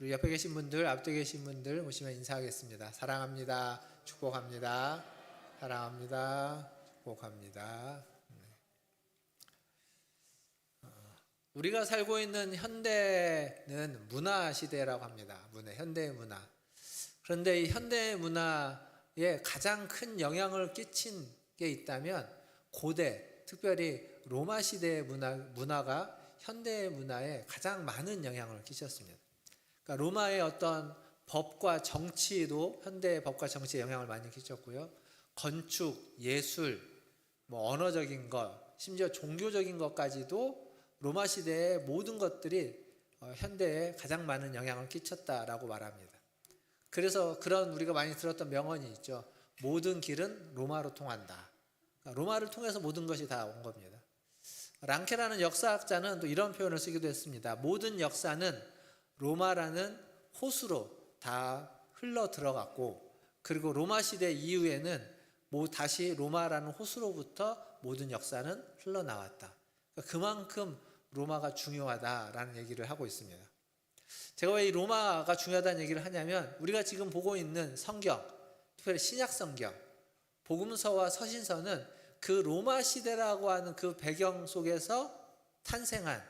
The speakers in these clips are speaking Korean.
우리 옆에 계신 분들, 앞에 계신 분들 오시면 인사하겠습니다. 사랑합니다. 축복합니다. 사랑합니다. 축복합니다. 우리가 살고 있는 현대는 문화 시대라고 합니다. 현대의 문화. 그런데 이 현대 문화에 가장 큰 영향을 끼친 게 있다면 고대, 특별히 로마 시대의 문화가 현대 문화에 가장 많은 영향을 끼쳤습니다. 그러니까 로마의 어떤 법과 정치도 현대의 법과 정치에 영향을 많이 끼쳤고요. 건축, 예술, 언어적인 것, 심지어 종교적인 것까지도 로마 시대의 모든 것들이 현대에 가장 많은 영향을 끼쳤다라고 말합니다. 그래서 그런 우리가 많이 들었던 명언이 있죠. 모든 길은 로마로 통한다. 그러니까 로마를 통해서 모든 것이 다 온 겁니다. 랑케라는 역사학자는 또 이런 표현을 쓰기도 했습니다. 모든 역사는 로마라는 호수로 다 흘러 들어갔고, 그리고 로마 시대 이후에는 다시 로마라는 호수로부터 모든 역사는 흘러나왔다. 그러니까 그만큼 로마가 중요하다라는 얘기를 하고 있습니다. 제가 왜 이 로마가 중요하다는 얘기를 하냐면, 우리가 지금 보고 있는 성경, 특별히 신약 성경, 복음서와 서신서는 그 로마 시대라고 하는 그 배경 속에서 탄생한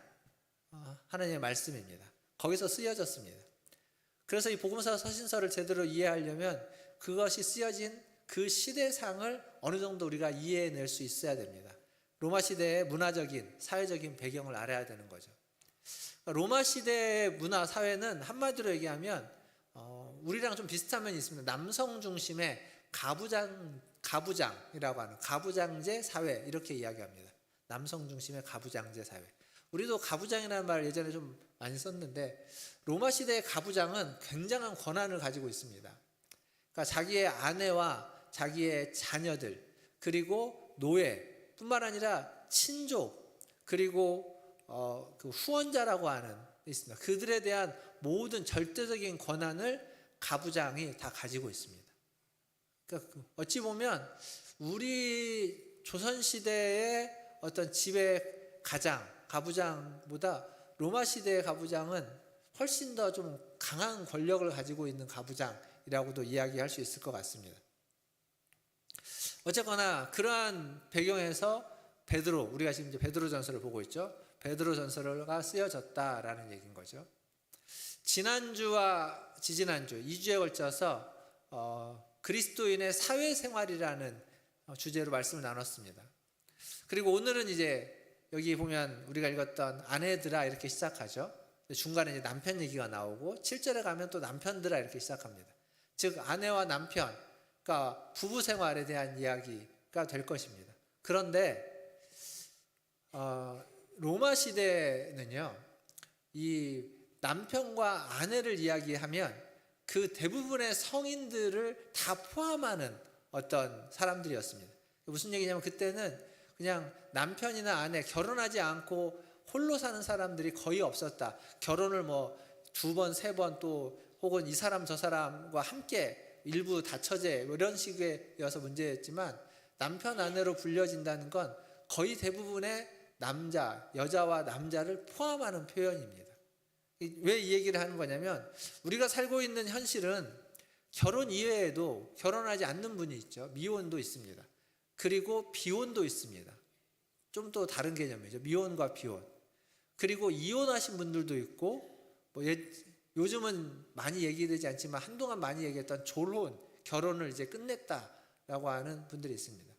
하나님의 말씀입니다. 거기서 쓰여졌습니다. 그래서 이 복음서 서신서를 제대로 이해하려면 그것이 쓰여진 그 시대상을 어느 정도 우리가 이해해낼 수 있어야 됩니다. 로마 시대의 문화적인, 사회적인 배경을 알아야 되는 거죠. 로마 시대의 문화, 사회는 한마디로 얘기하면 우리랑 좀 비슷한 면이 있습니다. 남성 중심의 가부장이라고 하는 가부장제 사회, 이렇게 이야기합니다. 남성 중심의 가부장제 사회. 우리도 가부장이라는 말을 예전에 좀 많이 썼는데, 로마 시대의 가부장은 굉장한 권한을 가지고 있습니다. 그러니까 자기의 아내와 자기의 자녀들, 그리고 노예 뿐만 아니라 친족, 그리고 그 후원자라고 하는 게 있습니다. 그들에 대한 모든 절대적인 권한을 가부장이 다 가지고 있습니다. 그러니까 어찌 보면 우리 조선시대의 어떤 지배 가부장보다 로마 시대의 가부장은 훨씬 더 좀 강한 권력을 가지고 있는 가부장이라고도 이야기할 수 있을 것 같습니다. 어쨌거나 그러한 배경에서 우리가 지금 이제 베드로 전서를 보고 있죠. 베드로 전서가 쓰여졌다라는 얘기인 거죠. 지난주와 지지난주 2주에 걸쳐서 그리스도인의 사회생활이라는 주제로 말씀을 나눴습니다. 그리고 오늘은 이제 여기 보면 우리가 읽었던 아내들아 이렇게 시작하죠. 중간에 이제 남편 얘기가 나오고 7절에 가면 또 남편들아 이렇게 시작합니다. 즉 아내와 남편, 그러니까 부부 생활에 대한 이야기가 될 것입니다. 그런데 로마 시대는요, 이 남편과 아내를 이야기하면 그 대부분의 성인들을 다 포함하는 어떤 사람들이었습니다. 무슨 얘기냐면 그때는 그냥 남편이나 아내, 결혼하지 않고 홀로 사는 사람들이 거의 없었다. 결혼을 2번, 3번 또 혹은 이 사람 저 사람과 함께 일부 다처제 이런 식이어서 문제였지만, 남편 아내로 불려진다는 건 거의 대부분의 여자와 남자를 포함하는 표현입니다. 왜 이 얘기를 하는 거냐면, 우리가 살고 있는 현실은 결혼 이외에도 결혼하지 않는 분이 있죠. 미혼도 있습니다. 그리고 비혼도 있습니다. 좀 또 다른 개념이죠. 미혼과 비혼. 그리고 이혼하신 분들도 있고, 요즘은 많이 얘기되지 않지만 한동안 많이 얘기했던 졸혼, 결혼을 이제 끝냈다라고 하는 분들이 있습니다.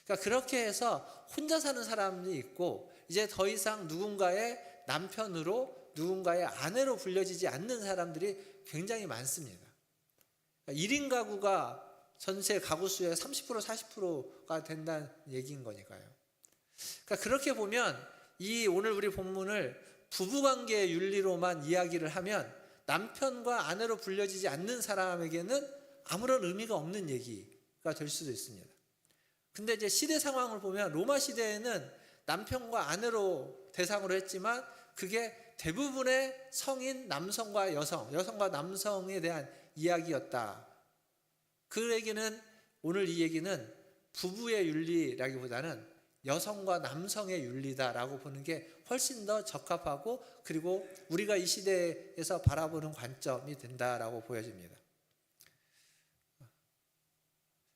그러니까 그렇게 해서 혼자 사는 사람이 있고, 이제 더 이상 누군가의 남편으로, 누군가의 아내로 불려지지 않는 사람들이 굉장히 많습니다. 그러니까 1인 가구가 전체 가구 수의 30%, 40%가 된다는 얘기인 거니까요. 그러니까 그렇게 보면 오늘 우리 본문을 부부관계의 윤리로만 이야기를 하면 남편과 아내로 불려지지 않는 사람에게는 아무런 의미가 없는 얘기가 될 수도 있습니다. 근데 이제 시대 상황을 보면 로마 시대에는 남편과 아내로 대상으로 했지만 그게 대부분의 성인 남성과 여성과 남성에 대한 이야기였다. 오늘 이 얘기는 부부의 윤리라기보다는 여성과 남성의 윤리다라고 보는 게 훨씬 더 적합하고 그리고 우리가 이 시대에서 바라보는 관점이 된다라고 보여집니다.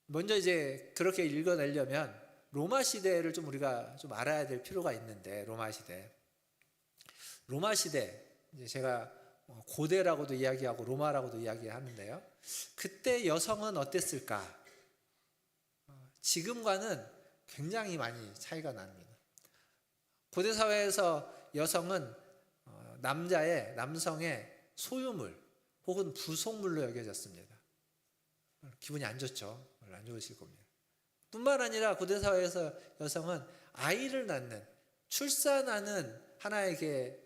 먼저 이제 그렇게 읽어내려면 로마 시대를 좀 우리가 좀 알아야 될 필요가 있는데, 로마 시대 이제 제가 고대라고도 이야기하고 로마라고도 이야기하는데요. 그때 여성은 어땠을까? 지금과는 굉장히 많이 차이가 납니다. 고대 사회에서 여성은 남성의 소유물 혹은 부속물로 여겨졌습니다. 기분이 안 좋죠. 안 좋으실 겁니다. 뿐만 아니라 고대 사회에서 여성은 아이를 낳는, 출산하는 하나의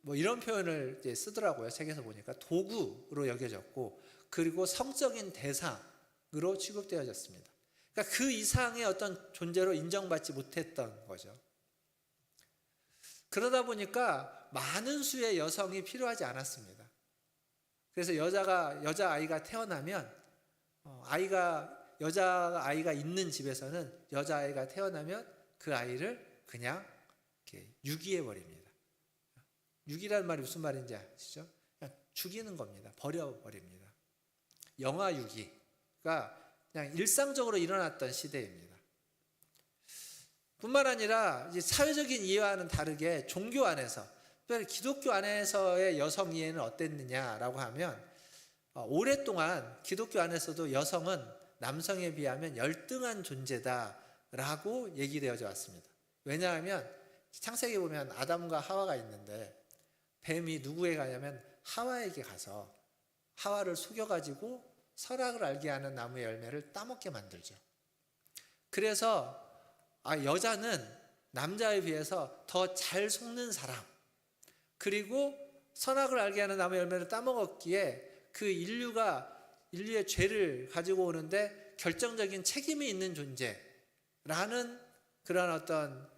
뭐 이런 표현을 이제 쓰더라고요. 책에서 보니까 도구로 여겨졌고, 그리고 성적인 대상으로 취급되어졌습니다. 그러니까 그 이상의 어떤 존재로 인정받지 못했던 거죠. 그러다 보니까 많은 수의 여성이 필요하지 않았습니다. 그래서 여자아이가 태어나면 여자아이가 있는 집에서는 여자아이가 태어나면 그 아이를 그냥 이렇게 유기해 버립니다. 유기라는 말이 무슨 말인지 아시죠? 그냥 죽이는 겁니다. 버려버립니다. 영아유기가 그냥 일상적으로 일어났던 시대입니다. 뿐만 아니라 이제 사회적인 이해와는 다르게 종교 안에서, 특별히 기독교 안에서의 여성 이해는 어땠느냐라고 하면 오랫동안 기독교 안에서도 여성은 남성에 비하면 열등한 존재다라고 얘기되어져 왔습니다. 왜냐하면 창세기 보면 아담과 하와가 있는데 뱀이 누구에 가냐면 하와에게 가서 하와를 속여가지고 선악을 알게 하는 나무의 열매를 따먹게 만들죠. 그래서 여자는 남자에 비해서 더 잘 속는 사람, 그리고 선악을 알게 하는 나무의 열매를 따먹었기에 그 인류의 죄를 가지고 오는데 결정적인 책임이 있는 존재라는 그런 어떤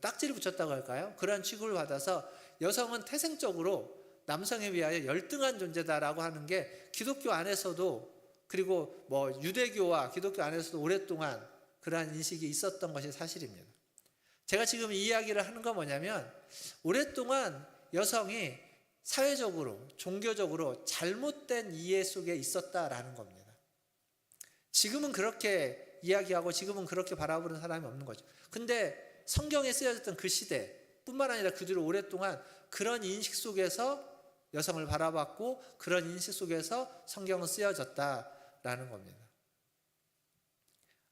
딱지를 붙였다고 할까요? 그런 취급을 받아서 여성은 태생적으로 남성에 비하여 열등한 존재다라고 하는 게 기독교 안에서도, 그리고 뭐 유대교와 기독교 안에서도 오랫동안 그러한 인식이 있었던 것이 사실입니다. 제가 지금 이 이야기를 하는 건 뭐냐면, 오랫동안 여성이 사회적으로, 종교적으로 잘못된 이해 속에 있었다라는 겁니다. 지금은 그렇게 이야기하고 지금은 그렇게 바라보는 사람이 없는 거죠. 근데 성경에 쓰여졌던 그 시대 뿐만 아니라 그 뒤로 오랫동안 그런 인식 속에서 여성을 바라봤고, 그런 인식 속에서 성경은 쓰여졌다라는 겁니다.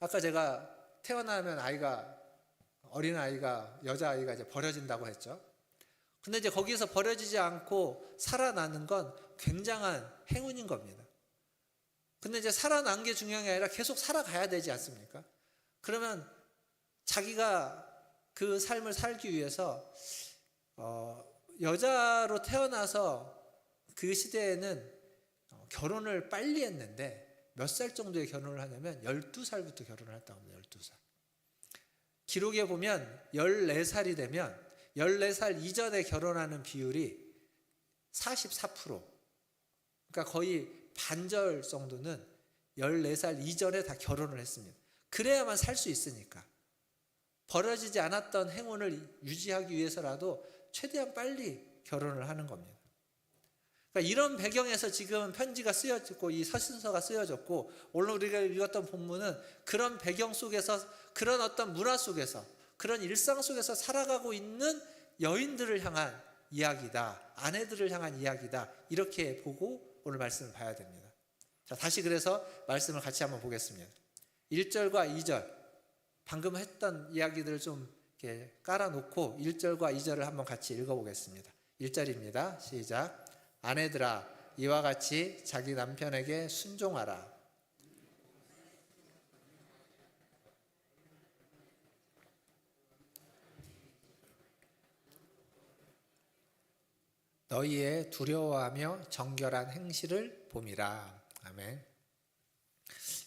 아까 제가 태어나면 어린아이가, 여자아이가 이제 버려진다고 했죠. 근데 이제 거기서 버려지지 않고 살아나는 건 굉장한 행운인 겁니다. 근데 이제 살아난 게 중요한 게 아니라 계속 살아가야 되지 않습니까? 그러면 자기가 그 삶을 살기 위해서 여자로 태어나서 그 시대에는 결혼을 빨리 했는데, 몇 살 정도에 결혼을 하냐면 12살부터 결혼을 했다고 합니다. 12살. 기록에 보면 14살이 되면 14살 이전에 결혼하는 비율이 44%, 그러니까 거의 반절 정도는 14살 이전에 다 결혼을 했습니다. 그래야만 살 수 있으니까. 벌어지지 않았던 행운을 유지하기 위해서라도 최대한 빨리 결혼을 하는 겁니다. 그러니까 이런 배경에서 지금 편지가 쓰여졌고, 이 서신서가 쓰여졌고, 오늘 우리가 읽었던 본문은 그런 배경 속에서, 그런 어떤 문화 속에서, 그런 일상 속에서 살아가고 있는 여인들을 향한 이야기다, 아내들을 향한 이야기다, 이렇게 보고 오늘 말씀을 봐야 됩니다. 자, 다시 그래서 말씀을 같이 한번 보겠습니다. 1절과 2절, 방금 했던 이야기들을 좀 이렇게 깔아놓고 1절과 2절을 한번 같이 읽어보겠습니다. 1절입니다. 시작. 아내들아, 이와 같이 자기 남편에게 순종하라. 너희의 두려워하며 정결한 행실을 봄이라. 아멘.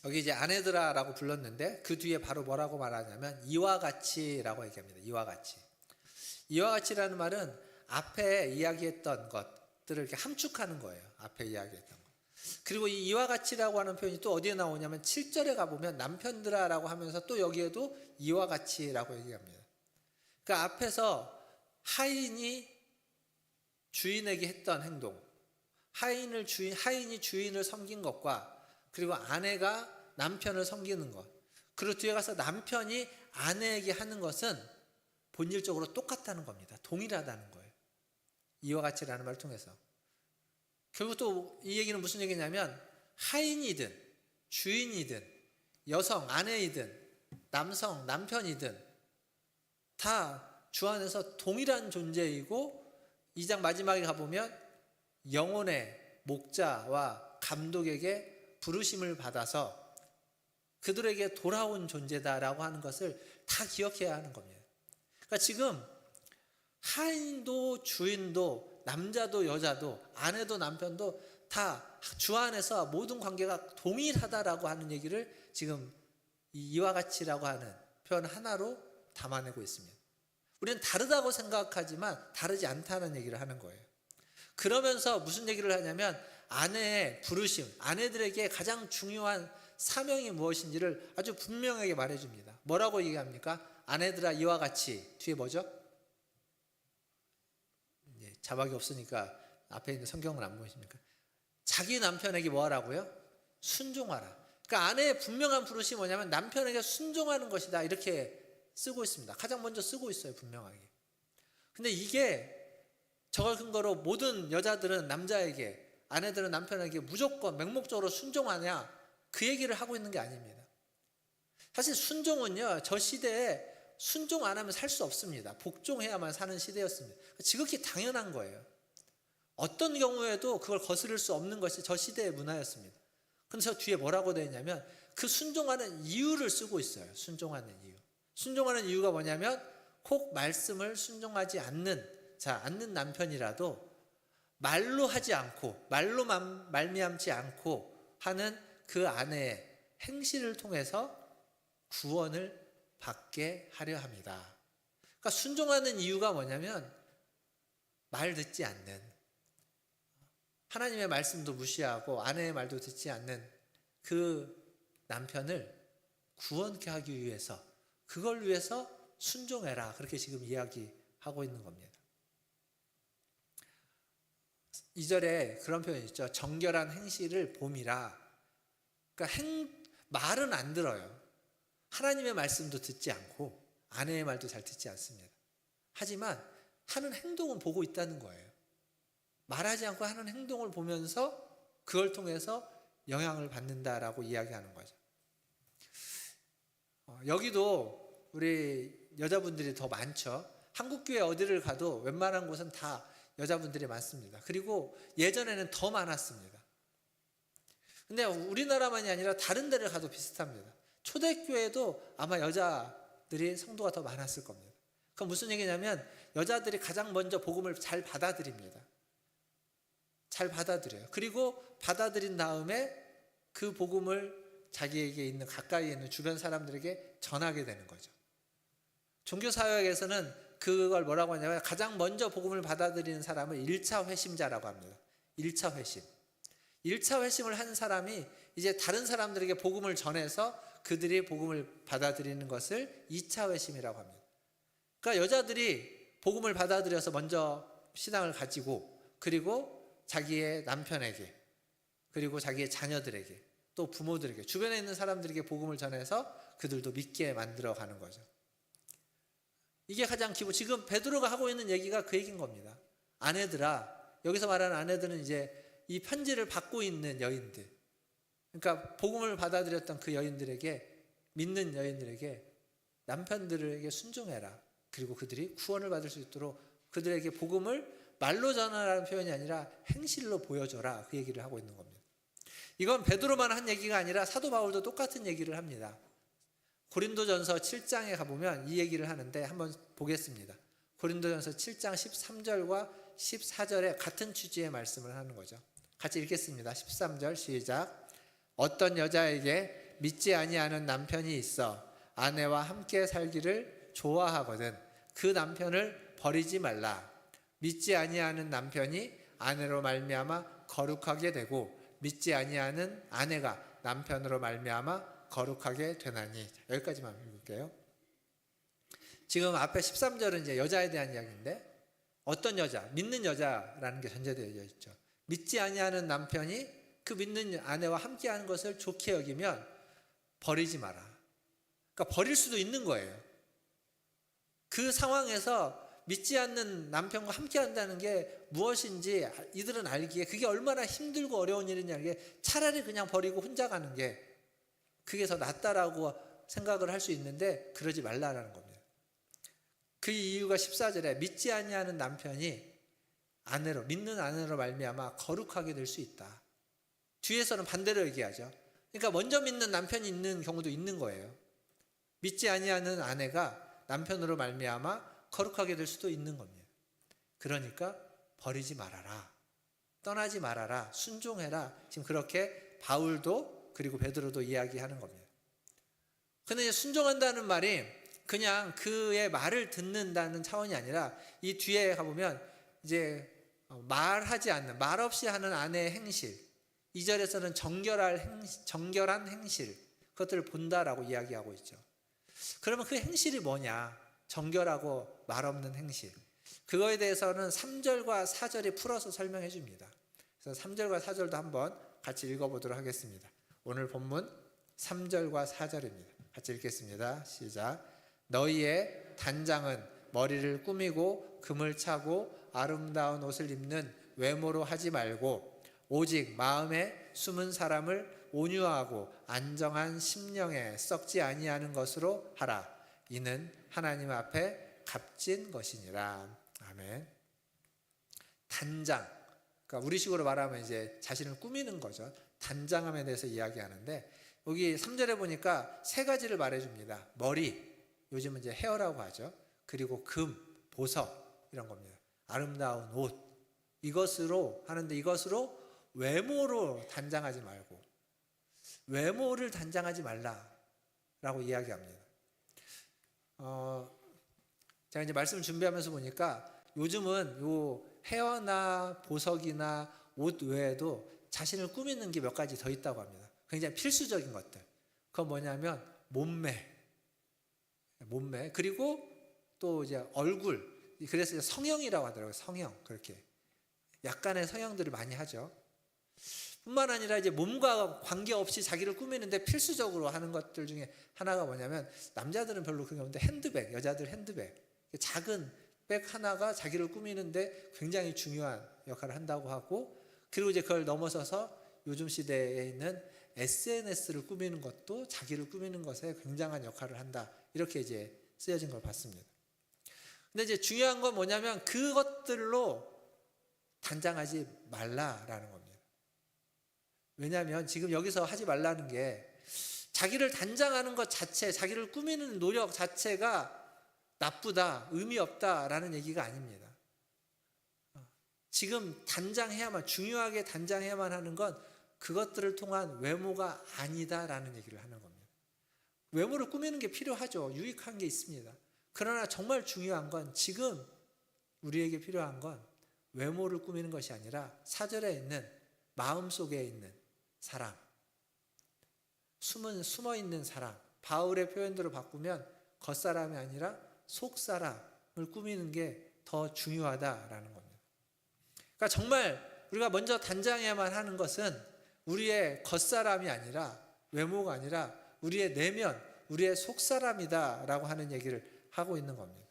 여기 이제 아내들아라고 불렀는데 그 뒤에 바로 뭐라고 말하냐면 이와 같이라고 얘기합니다. 이와 같이. 이와 같이라는 말은 앞에 이야기했던 것들을 이렇게 함축하는 거예요. 앞에 이야기했던 것. 그리고 이 이와 같이라고 하는 표현이 또 어디에 나오냐면 7절에 가보면 남편들아라고 하면서 또 여기에도 이와 같이라고 얘기합니다. 그러니까 앞에서 하인이 주인에게 했던 행동, 하인이 주인을 섬긴 것과 그리고 아내가 남편을 섬기는 것, 그리고 뒤에 가서 남편이 아내에게 하는 것은 본질적으로 똑같다는 겁니다. 동일하다는 거예요. 이와 같이라는 말을 통해서. 결국 또 이 얘기는 무슨 얘기냐면 하인이든 주인이든 여성 아내이든 남성 남편이든 다 주 안에서 동일한 존재이고, 2장 마지막에 가보면 영혼의 목자와 감독에게 부르심을 받아서 그들에게 돌아온 존재다라고 하는 것을 다 기억해야 하는 겁니다. 그러니까 지금 하인도 주인도 남자도 여자도 아내도 남편도 다 주 안에서 모든 관계가 동일하다라고 하는 얘기를 지금 이와 같이라고 하는 표현 하나로 담아내고 있습니다. 우리는 다르다고 생각하지만 다르지 않다는 얘기를 하는 거예요. 그러면서 무슨 얘기를 하냐면 아내의 부르심, 아내들에게 가장 중요한 사명이 무엇인지를 아주 분명하게 말해줍니다. 뭐라고 얘기합니까? 아내들아 이와 같이, 뒤에 뭐죠? 자막이 없으니까 앞에 있는 성경을 안 보이십니까? 자기 남편에게 뭐 하라고요? 순종하라. 그러니까 아내의 분명한 부르심이 뭐냐면 남편에게 순종하는 것이다, 이렇게 쓰고 있습니다. 가장 먼저 쓰고 있어요, 분명하게. 근데 이게 저걸 근거로 모든 여자들은 남자에게, 아내들은 남편에게 무조건 맹목적으로 순종하냐, 그 얘기를 하고 있는 게 아닙니다. 사실 순종은요, 저 시대에 순종 안 하면 살 수 없습니다. 복종해야만 사는 시대였습니다. 지극히 당연한 거예요. 어떤 경우에도 그걸 거스를 수 없는 것이 저 시대의 문화였습니다. 그런데 저 뒤에 뭐라고 되어 있냐면 그 순종하는 이유를 쓰고 있어요. 순종하는 이유. 순종하는 이유가 뭐냐면 혹 말씀을 순종하지 않는 남편이라도 말로 하지 않고 말로 말미암지 않고 하는 그 아내의 행실을 통해서 구원을 받게 하려 합니다. 그러니까 순종하는 이유가 뭐냐면 말 듣지 않는, 하나님의 말씀도 무시하고 아내의 말도 듣지 않는 그 남편을 구원케 하기 위해서, 그걸 위해서 순종해라, 그렇게 지금 이야기하고 있는 겁니다. 2절에 그런 표현이 있죠. 정결한 행실을 봄이라. 그러니까 말은 안 들어요. 하나님의 말씀도 듣지 않고 아내의 말도 잘 듣지 않습니다. 하지만 하는 행동은 보고 있다는 거예요. 말하지 않고 하는 행동을 보면서 그걸 통해서 영향을 받는다라고 이야기하는 거죠. 여기도 우리 여자분들이 더 많죠. 한국교회 어디를 가도 웬만한 곳은 다 여자분들이 많습니다. 그리고 예전에는 더 많았습니다. 근데 우리나라만이 아니라 다른 데를 가도 비슷합니다. 초대교회도 아마 여자들이 성도가 더 많았을 겁니다. 그건 무슨 얘기냐면 여자들이 가장 먼저 복음을 잘 받아들입니다. 잘 받아들여요. 그리고 받아들인 다음에 그 복음을 자기에게 있는, 가까이에 있는 주변 사람들에게 전하게 되는 거죠. 종교사역에서는 그걸 뭐라고 하냐면 가장 먼저 복음을 받아들이는 사람을 1차 회심자라고 합니다. 1차 회심. 1차 회심을 한 사람이 이제 다른 사람들에게 복음을 전해서 그들이 복음을 받아들이는 것을 2차 회심이라고 합니다. 그러니까 여자들이 복음을 받아들여서 먼저 신앙을 가지고, 그리고 자기의 남편에게, 그리고 자기의 자녀들에게, 또 부모들에게, 주변에 있는 사람들에게 복음을 전해서 그들도 믿게 만들어가는 거죠. 이게 가장 기본. 지금 베드로가 하고 있는 얘기가 그 얘기인 겁니다. 아내들아, 여기서 말하는 아내들은 이제 이 편지를 받고 있는 여인들, 그러니까 복음을 받아들였던 그 여인들에게, 믿는 여인들에게 남편들에게 순종해라. 그리고 그들이 구원을 받을 수 있도록 그들에게 복음을 말로 전하라는 표현이 아니라 행실로 보여줘라, 그 얘기를 하고 있는 겁니다. 이건 베드로만 한 얘기가 아니라 사도 바울도 똑같은 얘기를 합니다. 고린도전서 7장에 가보면 이 얘기를 하는데 한번 보겠습니다. 고린도전서 7장 13절과 14절에 같은 취지의 말씀을 하는 거죠. 같이 읽겠습니다. 13절 시작. 어떤 여자에게 믿지 아니하는 남편이 있어 아내와 함께 살기를 좋아하거든 그 남편을 버리지 말라. 믿지 아니하는 남편이 아내로 말미암아 거룩하게 되고 믿지 아니하는 아내가 남편으로 말미암아 거룩하게 되나니. 여기까지만 읽을게요. 지금 앞에 13절은 이제 여자에 대한 이야기인데, 어떤 여자? 믿는 여자라는 게 전제되어 있죠. 믿지 아니하는 남편이 그 믿는 아내와 함께하는 것을 좋게 여기면 버리지 마라. 그러니까 버릴 수도 있는 거예요. 그 상황에서 믿지 않는 남편과 함께한다는 게 무엇인지 이들은 알기에 그게 얼마나 힘들고 어려운 일이냐, 이게 차라리 그냥 버리고 혼자 가는 게 그게 더 낫다라고 생각을 할 수 있는데 그러지 말라라는 겁니다. 그 이유가 14절에 믿지 아니하는 남편이 아내로, 믿는 아내로 말미암아 거룩하게 될 수 있다. 뒤에서는 반대로 얘기하죠. 그러니까 먼저 믿는 남편이 있는 경우도 있는 거예요. 믿지 아니하는 아내가 남편으로 말미암아 거룩하게 될 수도 있는 겁니다. 그러니까 버리지 말아라, 떠나지 말아라, 순종해라. 지금 그렇게 바울도 그리고 베드로도 이야기하는 겁니다. 근데 이제 순종한다는 말이 그냥 그의 말을 듣는다는 차원이 아니라 이 뒤에 가보면 이제 말하지 않는, 말 없이 하는 아내의 행실, 2절에서는 정결한 행실, 그것들을 본다라고 이야기하고 있죠. 그러면 그 행실이 뭐냐? 정결하고 말 없는 행실. 그거에 대해서는 3절과 4절이 풀어서 설명해 줍니다. 그래서 3절과 4절도 한번 같이 읽어보도록 하겠습니다. 오늘 본문 3절과 4절입니다. 같이 읽겠습니다. 시작. 너희의 단장은 머리를 꾸미고 금을 차고 아름다운 옷을 입는 외모로 하지 말고 오직 마음에 숨은 사람을 온유하고 안정한 심령에 썩지 아니하는 것으로 하라. 이는 하나님 앞에 값진 것이니라. 아멘. 단장, 그러니까 우리식으로 말하면 이제 자신을 꾸미는 거죠. 단장함에 대해서 이야기하는데 여기 3절에 보니까 세 가지를 말해줍니다. 머리, 요즘은 이제 헤어라고 하죠. 그리고 금, 보석, 이런 겁니다. 아름다운 옷, 이것으로 하는데 이것으로 외모로 단장하지 말고, 외모를 단장하지 말라라고 이야기합니다. 제가 이제 말씀을 준비하면서 보니까 요즘은 요 헤어나 보석이나 옷 외에도 자신을 꾸미는 게 몇 가지 더 있다고 합니다. 굉장히 필수적인 것들. 그건 뭐냐면 몸매, 그리고 또 이제 얼굴. 그래서 이제 성형이라고 하더라고요. 성형. 그렇게 약간의 성형들을 많이 하죠. 뿐만 아니라 이제 몸과 관계없이 자기를 꾸미는데 필수적으로 하는 것들 중에 하나가 뭐냐면, 남자들은 별로 그게 없는데 핸드백, 여자들 핸드백, 작은 백 하나가 자기를 꾸미는데 굉장히 중요한 역할을 한다고 하고, 그리고 이제 그걸 넘어서서 요즘 시대에 있는 SNS를 꾸미는 것도 자기를 꾸미는 것에 굉장한 역할을 한다, 이렇게 이제 쓰여진 걸 봤습니다. 근데 이제 중요한 건 뭐냐면 그것들로 단장하지 말라라는 겁니다. 왜냐하면 지금 여기서 하지 말라는 게 자기를 단장하는 것 자체, 자기를 꾸미는 노력 자체가 나쁘다, 의미 없다라는 얘기가 아닙니다. 지금 단장해야만, 중요하게 단장해야만 하는 건 그것들을 통한 외모가 아니다라는 얘기를 하는 겁니다. 외모를 꾸미는 게 필요하죠. 유익한 게 있습니다. 그러나 정말 중요한 건, 지금 우리에게 필요한 건 외모를 꾸미는 것이 아니라 4절에 있는 마음속에 있는 사랑, 숨어 있는 사랑, 바울의 표현대로 바꾸면 겉사람이 아니라 속사람을 꾸미는 게 더 중요하다라는 겁니다. 그러니까 정말 우리가 먼저 단장해야만 하는 것은 우리의 겉사람이 아니라, 외모가 아니라 우리의 내면, 우리의 속사람이다라고 하는 얘기를 하고 있는 겁니다.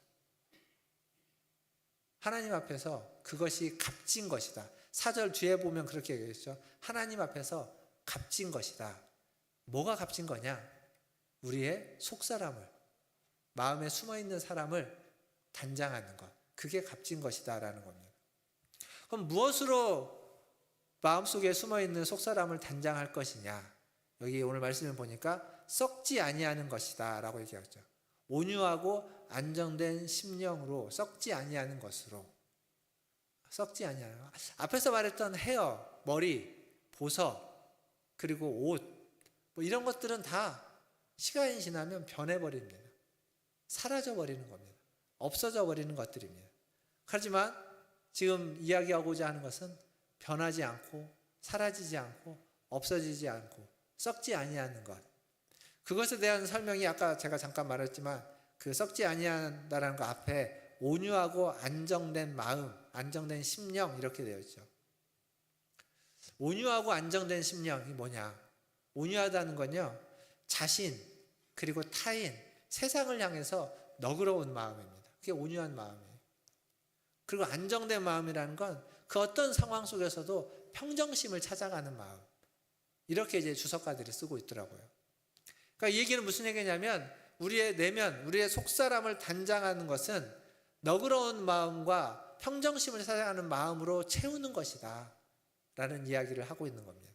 하나님 앞에서 그것이 값진 것이다. 4절 뒤에 보면 그렇게 얘기했죠. 하나님 앞에서 값진 것이다. 뭐가 값진 거냐? 우리의 속사람을, 마음에 숨어있는 사람을 단장하는 것, 그게 값진 것이다라는 겁니다. 그럼 무엇으로 마음속에 숨어있는 속사람을 단장할 것이냐? 여기 오늘 말씀을 보니까 썩지 아니하는 것이다 라고 얘기하죠. 온유하고 안정된 심령으로, 썩지 아니하는 것으로. 썩지 아니하는 것. 앞에서 말했던 헤어, 머리, 보석, 그리고 옷, 뭐 이런 것들은 다 시간이 지나면 변해버립니다. 사라져버리는 겁니다. 없어져 버리는 것들입니다. 하지만 지금 이야기하고자 하는 것은 변하지 않고 사라지지 않고 없어지지 않고 썩지 아니하는 것. 그것에 대한 설명이 아까 제가 잠깐 말했지만 그 썩지 아니한다라는 거 앞에 온유하고 안정된 마음, 안정된 심령 이렇게 되어 있죠. 온유하고 안정된 심령이 뭐냐? 온유하다는 건요, 자신 그리고 타인, 세상을 향해서 너그러운 마음입니다. 그게 온유한 마음이에요. 그리고 안정된 마음이라는 건 그 어떤 상황 속에서도 평정심을 찾아가는 마음. 이렇게 이제 주석가들이 쓰고 있더라고요. 그러니까 이 얘기는 무슨 얘기냐면 우리의 내면, 우리의 속사람을 단장하는 것은 너그러운 마음과 평정심을 찾아가는 마음으로 채우는 것이다 라는 이야기를 하고 있는 겁니다.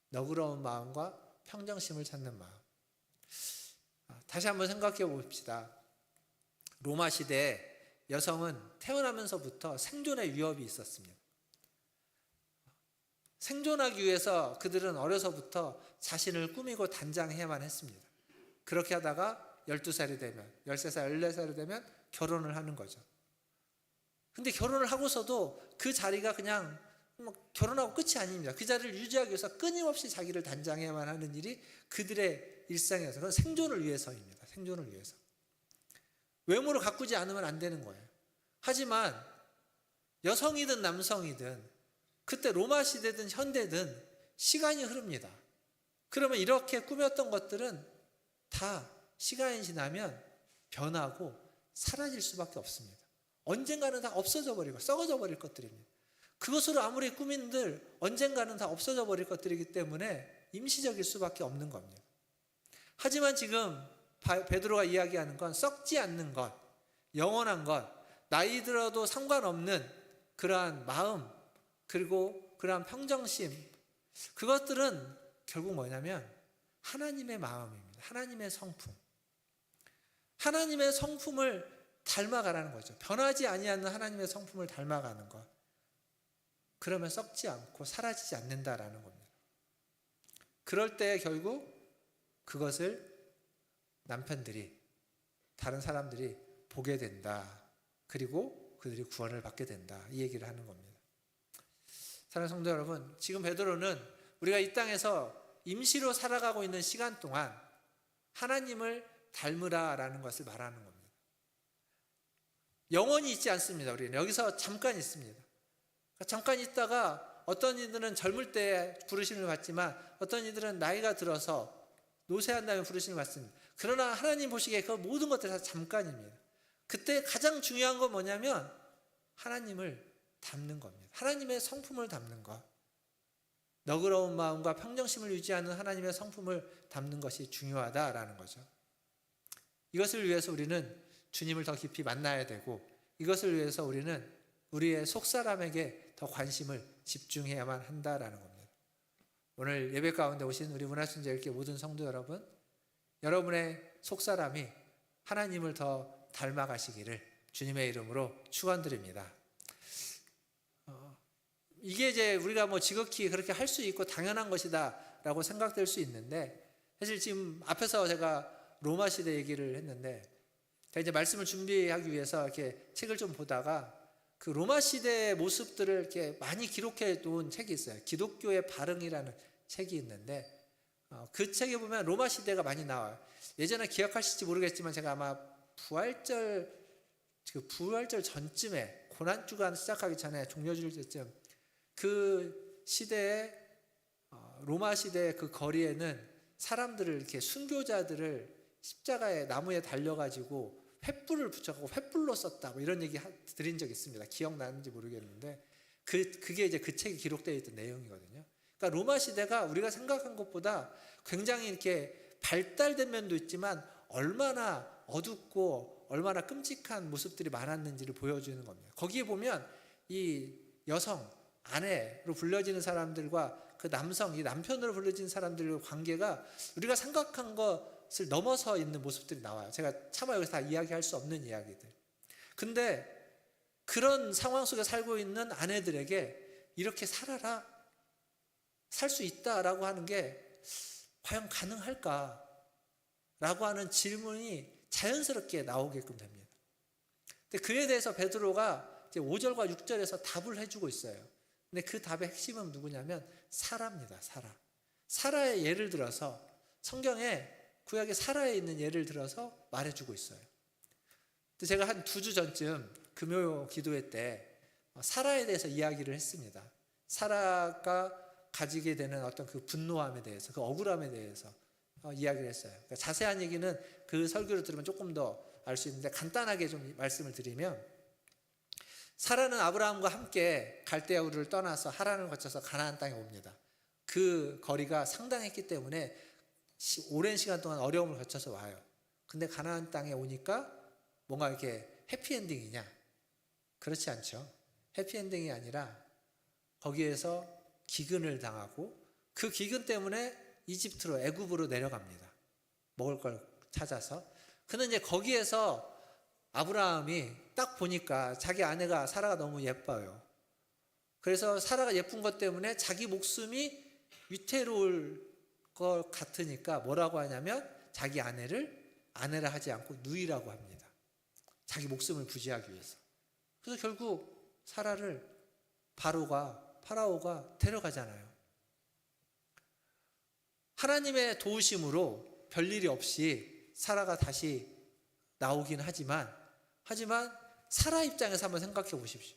너그러운 마음과 평정심을 찾는 마음. 다시 한번 생각해 봅시다. 로마 시대에 여성은 태어나면서부터 생존의 위협이 있었습니다. 생존하기 위해서 그들은 어려서부터 자신을 꾸미고 단장해야만 했습니다. 그렇게 하다가 12살이 되면, 13살, 14살이 되면 결혼을 하는 거죠. 근데 결혼을 하고서도 그 자리가 그냥 결혼하고 끝이 아닙니다. 그 자리를 유지하기 위해서 끊임없이 자기를 단장해야만 하는 일이 그들의 일상이어서, 그건 생존을 위해서입니다. 생존을 위해서. 외모를 가꾸지 않으면 안 되는 거예요. 하지만 여성이든 남성이든 그때 로마 시대든 현대든 시간이 흐릅니다. 그러면 이렇게 꾸몄던 것들은 다 시간이 지나면 변하고 사라질 수밖에 없습니다. 언젠가는 다 없어져 버리고 썩어져 버릴 것들입니다. 그것으로 아무리 꾸민들 언젠가는 다 없어져 버릴 것들이기 때문에 임시적일 수밖에 없는 겁니다. 하지만 지금 베드로가 이야기하는 건 썩지 않는 것, 영원한 것, 나이 들어도 상관없는 그러한 마음, 그리고 그러한 평정심, 그것들은 결국 뭐냐면 하나님의 마음입니다. 하나님의 성품. 하나님의 성품을 닮아가라는 거죠. 변하지 아니하는 하나님의 성품을 닮아가는 것. 그러면 썩지 않고 사라지지 않는다라는 겁니다. 그럴 때 결국 그것을 남편들이, 다른 사람들이 보게 된다. 그리고 그들이 구원을 받게 된다. 이 얘기를 하는 겁니다. 사랑하는 성도 여러분, 지금 베드로는 우리가 이 땅에서 임시로 살아가고 있는 시간 동안 하나님을 닮으라라는 것을 말하는 겁니다. 영원히 있지 않습니다. 우리는 여기서 잠깐 있습니다. 잠깐 있다가 어떤 이들은 젊을 때 부르심을 받지만 어떤 이들은 나이가 들어서 노쇠한 다음에 부르심을 받습니다. 그러나 하나님 보시기에 그 모든 것들이 다 잠깐입니다. 그때 가장 중요한 건 뭐냐면 하나님을 닮는 겁니다. 하나님의 성품을 닮는 것. 너그러운 마음과 평정심을 유지하는 하나님의 성품을 닮는 것이 중요하다라는 거죠. 이것을 위해서 우리는 주님을 더 깊이 만나야 되고, 이것을 위해서 우리는 우리의 속사람에게 더 관심을 집중해야만 한다라는 겁니다. 오늘 예배 가운데 오신 우리 문화순례교회 모든 성도 여러분, 여러분의 속사람이 하나님을 더 닮아가시기를 주님의 이름으로 축원드립니다. 이게 이제 우리가 뭐 지극히 그렇게 할 수 있고 당연한 것이다라고 생각될 수 있는데, 사실 지금 앞에서 제가 로마 시대 얘기를 했는데, 제가 이제 말씀을 준비하기 위해서 이렇게 책을 좀 보다가 그 로마 시대의 모습들을 이렇게 많이 기록해 놓은 책이 있어요. 기독교의 발흥이라는 책이 있는데, 그 책에 보면 로마 시대가 많이 나와요. 예전에 기억하실지 모르겠지만 제가 아마 부활절 전쯤에, 고난주간 시작하기 전에 종려줄 때쯤 그 시대에, 로마 시대의 그 거리에는 사람들을 이렇게, 순교자들을 십자가에, 나무에 달려가지고 횃불을 붙여가지고 횃불로 썼다, 뭐 이런 얘기 드린 적이 있습니다. 기억나는지 모르겠는데 그게 이제 그 책에 기록되어 있던 내용이거든요. 그러니까 로마 시대가 우리가 생각한 것보다 굉장히 이렇게 발달된 면도 있지만 얼마나 어둡고 얼마나 끔찍한 모습들이 많았는지를 보여주는 겁니다. 거기에 보면 이 여성, 아내로 불려지는 사람들과 그 남성, 이 남편으로 불려지는 사람들의 관계가 우리가 생각한 것을 넘어서 있는 모습들이 나와요. 제가 차마 여기서 다 이야기할 수 없는 이야기들. 근데 그런 상황 속에 살고 있는 아내들에게 이렇게 살아라, 살 수 있다라고 하는 게 과연 가능할까? 라고 하는 질문이 자연스럽게 나오게끔 됩니다. 근데 그에 대해서 베드로가 이제 5절과 6절에서 답을 해주고 있어요. 근데 그 답의 핵심은 누구냐면 사라입니다. 사라. 사라의 예를 들어서 성경에 구약의 사라에 있는 예를 들어서 말해주고 있어요. 근데 제가 한 2주 전쯤 금요 기도회 때 사라에 대해서 이야기를 했습니다. 사라가 가지게 되는 어떤 그 분노함에 대해서, 그 억울함에 대해서 이야기를 했어요. 그러니까 자세한 얘기는 그 설교를 들으면 조금 더 알 수 있는데 간단하게 좀 말씀을 드리면, 사라는 아브라함과 함께 갈대아 우르를 떠나서 하란을 거쳐서 가나안 땅에 옵니다. 그 거리가 상당했기 때문에 오랜 시간 동안 어려움을 거쳐서 와요. 근데 가나안 땅에 오니까 뭔가 이렇게 해피엔딩이냐? 그렇지 않죠. 해피엔딩이 아니라 거기에서 기근을 당하고, 그 기근 때문에 이집트로, 애굽으로 내려갑니다. 먹을 걸 찾아서. 근데 이제 거기에서 아브라함이 딱 보니까 자기 아내가 사라가 너무 예뻐요. 그래서 사라가 예쁜 것 때문에 자기 목숨이 위태로울 것 같으니까 뭐라고 하냐면 자기 아내라 하지 않고 누이라고 합니다. 자기 목숨을 부지하기 위해서. 그래서 결국 사라를 파라오가 데려가잖아요. 하나님의 도우심으로 별일이 없이 사라가 다시 나오긴 하지만 사라 입장에서 한번 생각해 보십시오.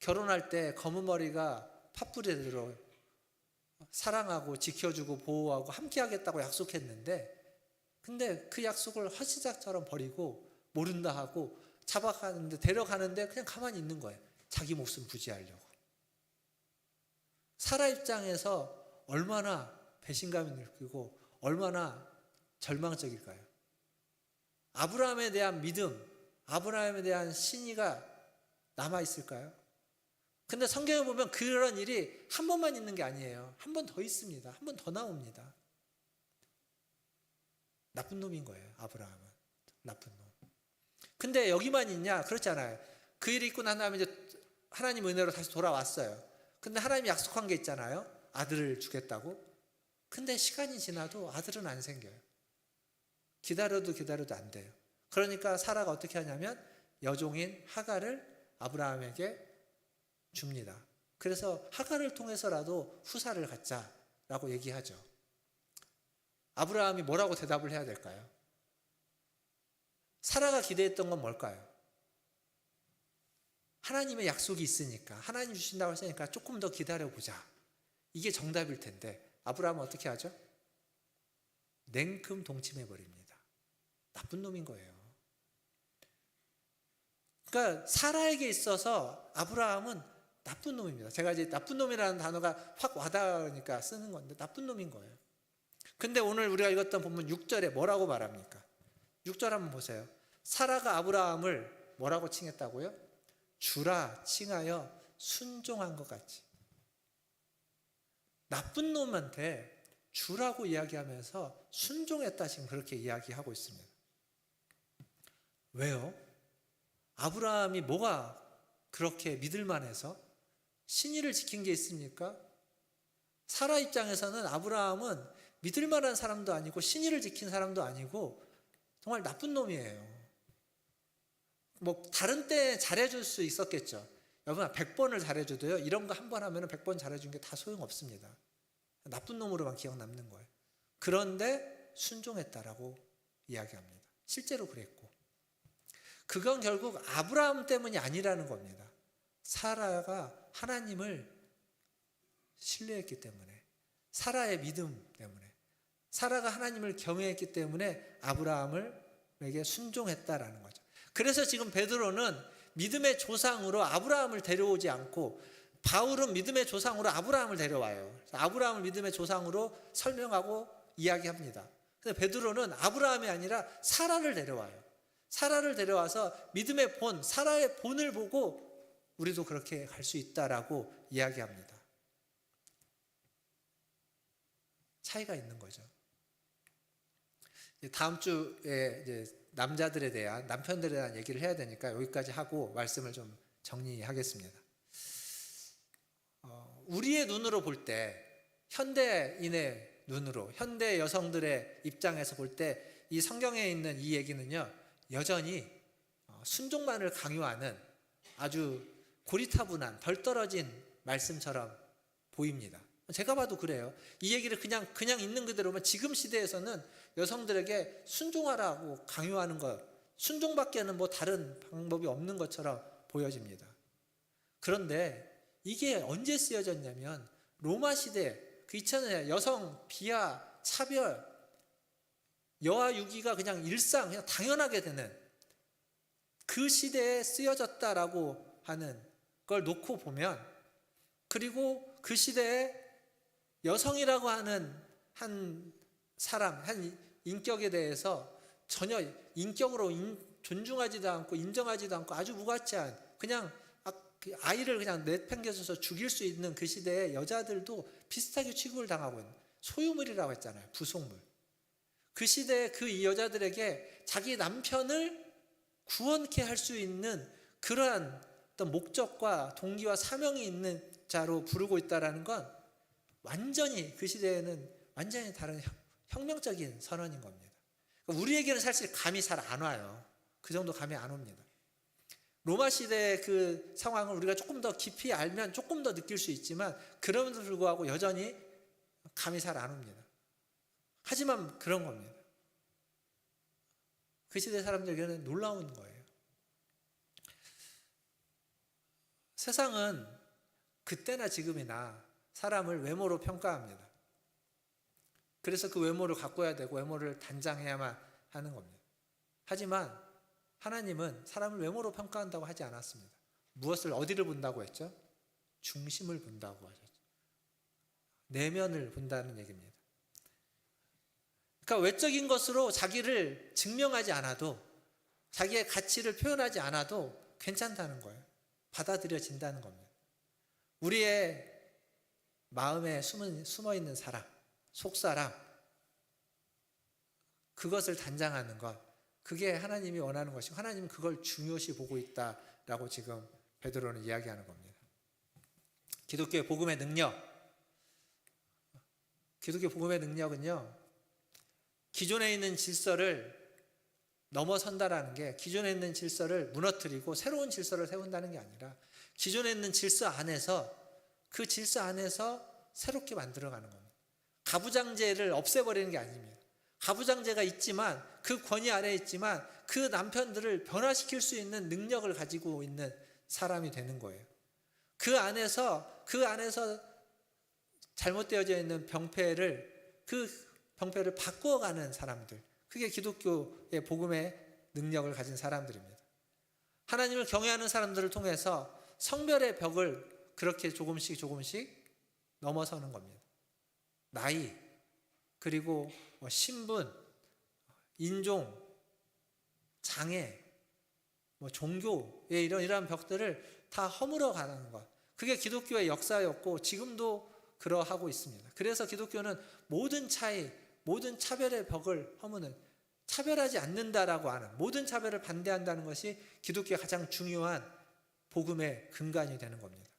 결혼할 때 검은 머리가 팥불에 들어 사랑하고 지켜주고 보호하고 함께하겠다고 약속했는데, 근데 그 약속을 헛시작처럼 버리고 모른다 하고 잡아가는데, 데려가는데 그냥 가만히 있는 거예요. 자기 목숨 부지하려고. 사라 입장에서 얼마나 배신감이 느끼고 얼마나 절망적일까요? 아브라함에 대한 믿음, 아브라함에 대한 신의가 남아있을까요? 근데 성경에 보면 그런 일이 한 번만 있는 게 아니에요. 한 번 더 있습니다. 한 번 더 나옵니다. 나쁜 놈인 거예요, 아브라함은. 나쁜 놈. 근데 여기만 있냐? 그렇지 않아요. 그 일이 있고 난 다음에 이제 하나님 은혜로 다시 돌아왔어요. 근데 하나님이 약속한 게 있잖아요. 아들을 주겠다고. 근데 시간이 지나도 아들은 안 생겨요. 기다려도 안 돼요. 그러니까 사라가 어떻게 하냐면 여종인 하갈을 아브라함에게 줍니다. 그래서 하갈을 통해서라도 후사를 갖자라고 얘기하죠. 아브라함이 뭐라고 대답을 해야 될까요? 사라가 기대했던 건 뭘까요? 하나님의 약속이 있으니까, 하나님 주신다고 했으니까 조금 더 기다려보자. 이게 정답일 텐데 아브라함은 어떻게 하죠? 냉큼 동침해버립니다. 나쁜 놈인 거예요. 그러니까 사라에게 있어서 아브라함은 나쁜 놈입니다. 제가 이제 나쁜 놈이라는 단어가 확 와닿으니까 쓰는 건데 나쁜 놈인 거예요. 근데 오늘 우리가 읽었던 본문 6절에 뭐라고 말합니까? 6절 한번 보세요. 사라가 아브라함을 뭐라고 칭했다고요? 주라 칭하여 순종한 것 같이. 나쁜 놈한테 주라고 이야기하면서 순종했다, 지금 그렇게 이야기하고 있습니다. 왜요? 아브라함이 뭐가 그렇게 믿을만해서 신의를 지킨 게 있습니까? 사라 입장에서는 아브라함은 믿을만한 사람도 아니고 신의를 지킨 사람도 아니고 정말 나쁜 놈이에요. 뭐 다른 때 잘해줄 수 있었겠죠. 여러분 100번을 잘해줘도요, 이런 거 한 번 하면 100번 잘해준 게 다 소용없습니다. 나쁜 놈으로만 기억 남는 거예요. 그런데 순종했다라고 이야기합니다. 실제로 그랬고, 그건 결국 아브라함 때문이 아니라는 겁니다. 사라가 하나님을 신뢰했기 때문에, 사라의 믿음 때문에, 사라가 하나님을 경외했기 때문에 아브라함에게 순종했다라는 거죠. 그래서 지금 베드로는 믿음의 조상으로 아브라함을 데려오지 않고, 바울은 믿음의 조상으로 아브라함을 데려와요. 아브라함을 믿음의 조상으로 설명하고 이야기합니다. 근데 베드로는 아브라함이 아니라 사라를 데려와요. 사라를 데려와서 믿음의 본, 사라의 본을 보고 우리도 그렇게 갈 수 있다라고 이야기합니다. 차이가 있는 거죠. 다음 주에 이제 남자들에 대한, 남편들에 대한 얘기를 해야 되니까 여기까지 하고 말씀을 좀 정리하겠습니다. 우리의 눈으로 볼 때, 현대인의 눈으로, 현대 여성들의 입장에서 볼 때 이 성경에 있는 이 얘기는요, 여전히 순종만을 강요하는 아주 고리타분한, 덜 떨어진 말씀처럼 보입니다. 제가 봐도 그래요. 이 얘기를 그냥 있는 그대로면 지금 시대에서는 여성들에게 순종하라고 강요하는 것, 순종밖에는 뭐 다른 방법이 없는 것처럼 보여집니다. 그런데 이게 언제 쓰여졌냐면 로마 시대 그 있잖아요. 여성 비하, 차별, 여아 유기가 그냥 일상, 그냥 당연하게 되는 그 시대에 쓰여졌다라고 하는 걸 놓고 보면, 그리고 그 시대에 여성이라고 하는 한 사람, 한 인격에 대해서 전혀 인격으로 존중하지도 않고 인정하지도 않고 아주 무가치한 그냥 아이를 그냥 내팽개쳐서 죽일 수 있는 그 시대의 여자들도 비슷하게 취급을 당하고 있는 소유물이라고 했잖아요. 부속물. 그 시대에 그 여자들에게 자기 남편을 구원케 할 수 있는 그러한 어떤 목적과 동기와 사명이 있는 자로 부르고 있다는 건 완전히 그 시대에는 완전히 다른 혁명적인 선언인 겁니다. 우리에게는 사실 감이 잘 안 와요. 그 정도 감이 안 옵니다. 로마 시대의 그 상황을 우리가 조금 더 깊이 알면 조금 더 느낄 수 있지만 그럼에도 불구하고 여전히 감이 잘 안 옵니다. 하지만 그런 겁니다. 그 시대 사람들에게는 놀라운 거예요. 세상은 그때나 지금이나 사람을 외모로 평가합니다. 그래서 그 외모를 가꿔야 되고 외모를 단장해야만 하는 겁니다. 하지만 하나님은 사람을 외모로 평가한다고 하지 않았습니다. 무엇을 어디를 본다고 했죠? 중심을 본다고 하셨죠. 내면을 본다는 얘기입니다. 그러니까 외적인 것으로 자기를 증명하지 않아도, 자기의 가치를 표현하지 않아도 괜찮다는 거예요. 받아들여진다는 겁니다. 우리의 마음에 숨어있는 사람, 속사람, 그것을 단장하는 것, 그게 하나님이 원하는 것이고 하나님은 그걸 중요시 보고 있다라고 지금 베드로는 이야기하는 겁니다. 기독교의 복음의 능력, 기독교 복음의 능력은요, 기존에 있는 질서를 넘어선다라는 게, 기존에 있는 질서를 무너뜨리고 새로운 질서를 세운다는 게 아니라 기존에 있는 질서 안에서, 그 질서 안에서 새롭게 만들어가는 겁니다. 가부장제를 없애버리는 게 아닙니다. 가부장제가 있지만, 그 권위 아래에 있지만 그 남편들을 변화시킬 수 있는 능력을 가지고 있는 사람이 되는 거예요. 그 안에서 잘못되어져 있는 그 병폐를 바꾸어가는 사람들, 그게 기독교의 복음의 능력을 가진 사람들입니다. 하나님을 경외하는 사람들을 통해서 성별의 벽을 그렇게 조금씩 넘어서는 겁니다. 나이, 그리고 신분, 인종, 장애, 종교의 이런 벽들을 다 허물어 가는 것, 그게 기독교의 역사였고 지금도 그러하고 있습니다. 그래서 기독교는 모든 차이, 모든 차별의 벽을 허무는, 차별하지 않는다라고 하는, 모든 차별을 반대한다는 것이 기독교의 가장 중요한 복음의 근간이 되는 겁니다.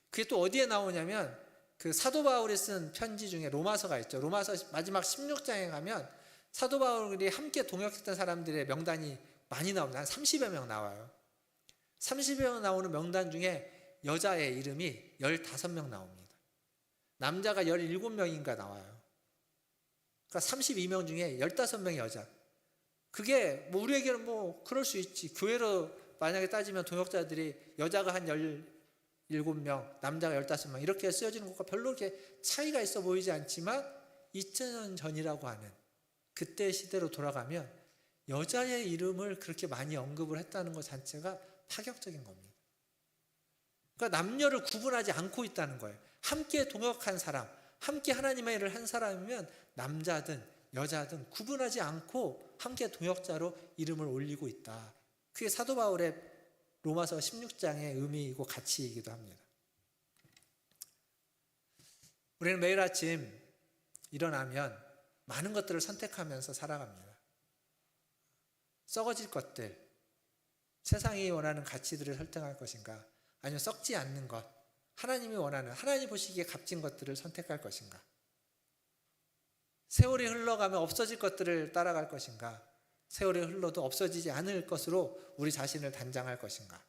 그게 또 어디에 나오냐면 그 사도 바울이 쓴 편지 중에 로마서가 있죠. 로마서 마지막 16장에 가면 사도 바울이 함께 동역했던 사람들의 명단이 많이 나옵니다. 한 30여 명 나와요. 30여 명 나오는 명단 중에 여자의 이름이 15명 나옵니다. 남자가 17명인가 나와요. 그러니까 32명 중에 15명이 여자. 그게 우리에게는 그럴 수 있지. 교회로 만약에 따지면 동역자들이 여자가 한 17명, 남자가 15명 이렇게 쓰여지는 것과 별로 이렇게 차이가 있어 보이지 않지만 2000년 전이라고 하는 그때 시대로 돌아가면 여자의 이름을 그렇게 많이 언급을 했다는 것 자체가 파격적인 겁니다. 그러니까 남녀를 구분하지 않고 있다는 거예요. 함께 동역한 사람, 함께 하나님의 일을 한 사람이면 남자든 여자든 구분하지 않고 함께 동역자로 이름을 올리고 있다. 그게 사도 바울의 로마서 16장의 의미이고 가치이기도 합니다. 우리는 매일 아침 일어나면 많은 것들을 선택하면서 살아갑니다. 썩어질 것들, 세상이 원하는 가치들을 설득할 것인가, 아니면 썩지 않는 것, 하나님이 원하는, 하나님 보시기에 값진 것들을 선택할 것인가, 세월이 흘러가면 없어질 것들을 따라갈 것인가, 세월이 흘러도 없어지지 않을 것으로 우리 자신을 단장할 것인가.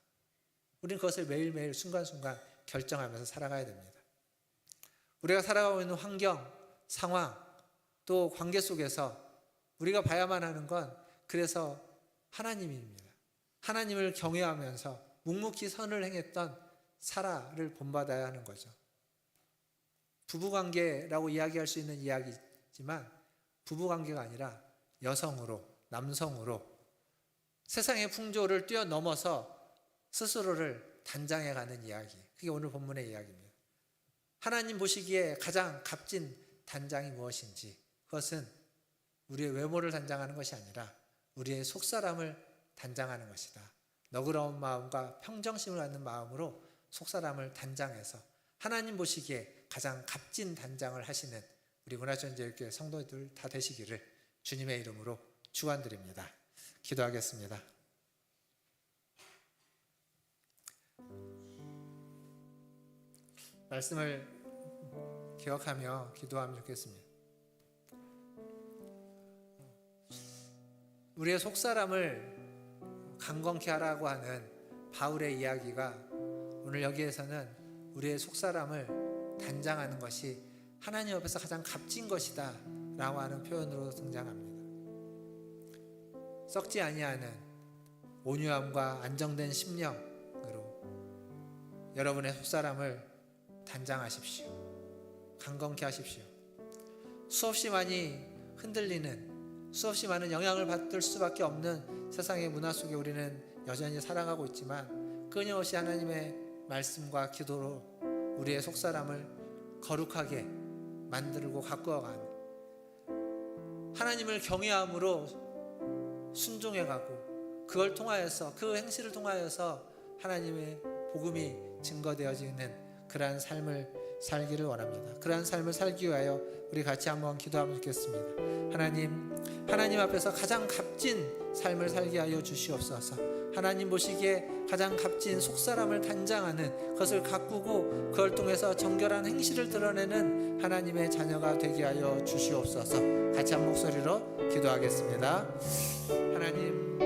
우리는 그것을 매일매일 순간순간 결정하면서 살아가야 됩니다. 우리가 살아가고 있는 환경, 상황, 또 관계 속에서 우리가 봐야만 하는 건 그래서 하나님입니다. 하나님을 경외하면서 묵묵히 선을 행했던 사라를 본받아야 하는 거죠. 부부관계라고 이야기할 수 있는 이야기지만 부부관계가 아니라 여성으로, 남성으로 세상의 풍조를 뛰어넘어서 스스로를 단장해가는 이야기, 그게 오늘 본문의 이야기입니다. 하나님 보시기에 가장 값진 단장이 무엇인지, 그것은 우리의 외모를 단장하는 것이 아니라 우리의 속사람을 단장하는 것이다. 너그러운 마음과 평정심을 갖는 마음으로 속사람을 단장해서 하나님 보시기에 가장 값진 단장을 하시는 우리 문화전제일교회 성도들 다 되시기를 주님의 이름으로 축원드립니다. 기도하겠습니다. 말씀을 기억하며 기도하면 좋겠습니다. 우리의 속사람을 강건케 하라고 하는 바울의 이야기가 오늘 여기에서는 우리의 속사람을 단장하는 것이 하나님 앞에서 가장 값진 것이다 라고 하는 표현으로 등장합니다. 썩지 아니하는 온유함과 안정된 심령으로 여러분의 속사람을 단장하십시오. 강건케 하십시오. 수없이 많이 흔들리는, 수없이 많은 영향을 받을 수밖에 없는 세상의 문화 속에 우리는 여전히 살아가고 있지만 끊임없이 하나님의 말씀과 기도로 우리의 속사람을 거룩하게 만들고 가꾸어가는, 하나님을 경외함으로 순종해가고 그걸 통하여서, 그 행실을 통하여서 하나님의 복음이 증거되어지는 그러한 삶을 살기를 원합니다. 그러한 삶을 살기 위하여 우리 같이 한번 기도하면 좋겠습니다. 하나님 앞에서 가장 값진 삶을 살게 하여 주시옵소서. 하나님 보시기에 가장 값진 속사람을 단장하는, 그것을 가꾸고 그걸 통해서 정결한 행실을 드러내는 하나님의 자녀가 되게 하여 주시옵소서. 같이 한 목소리로 기도하겠습니다. 하나님,